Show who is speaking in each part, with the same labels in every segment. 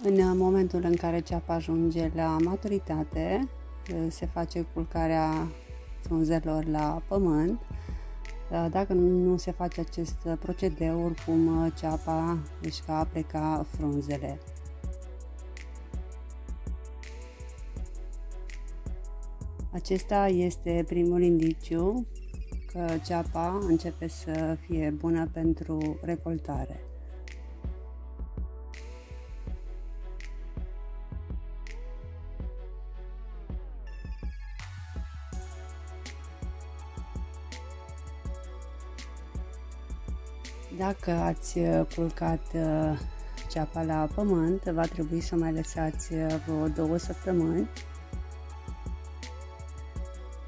Speaker 1: În momentul în care ceapa ajunge la maturitate, se face culcarea frunzelor la pământ. Dacă nu se face acest procedeu, oricum ceapa își va pleca frunzele. Acesta este primul indiciu că ceapa începe să fie bună pentru recoltare. Dacă ați culcat ceapa la pământ, va trebui să mai lăsați vreo 2 săptămâni,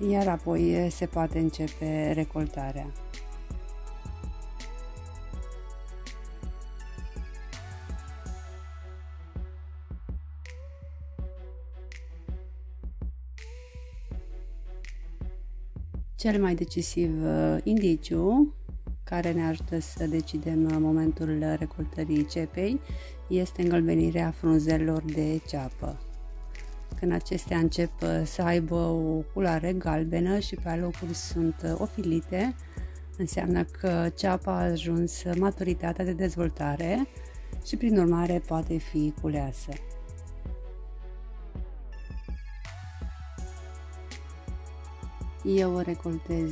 Speaker 1: iar apoi se poate începe recoltarea. Cel mai decisiv indiciu care ne ajută să decidem momentul recoltării cepei este îngălbenirea frunzelor de ceapă. Când acestea încep să aibă o culoare galbenă și pe alocuri sunt ofilite, înseamnă că ceapa a ajuns maturitatea de dezvoltare și prin urmare poate fi culeasă. Eu recoltez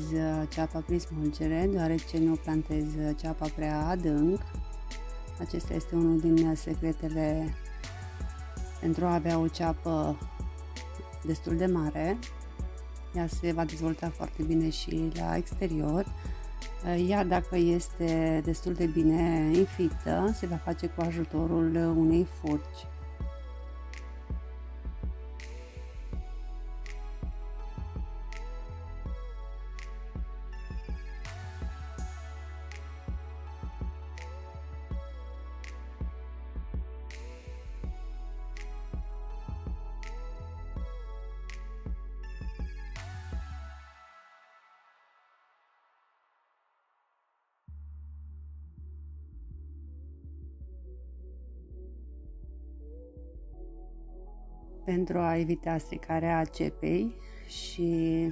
Speaker 1: ceapa prin smulgere, deoarece nu plantez ceapa prea adânc. Acesta este unul din secretele pentru a avea o ceapă destul de mare. Ea se va dezvolta foarte bine și la exterior, iar dacă este destul de bine înfiptă, se va face cu ajutorul unei furci. Pentru a evita stricarea cepei și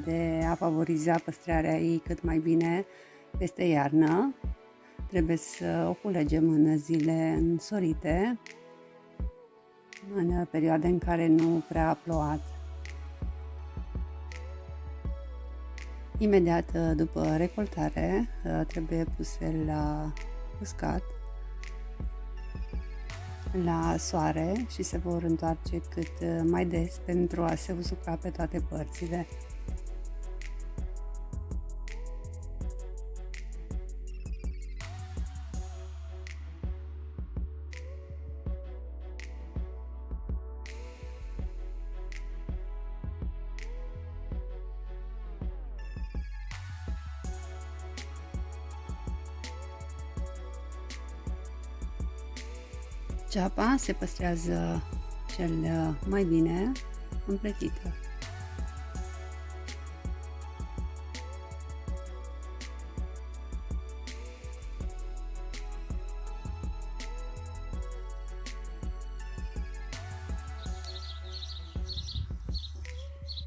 Speaker 1: de a favoriza păstrarea ei cât mai bine peste iarnă, trebuie să o culegem în zile însorite, în perioade în care nu prea a plouat. Imediat după recoltare trebuie puse la uscat, la soare și se vor întoarce cât mai des pentru a se usuca pe toate părțile. Ceapa se păstrează cel mai bine împletită.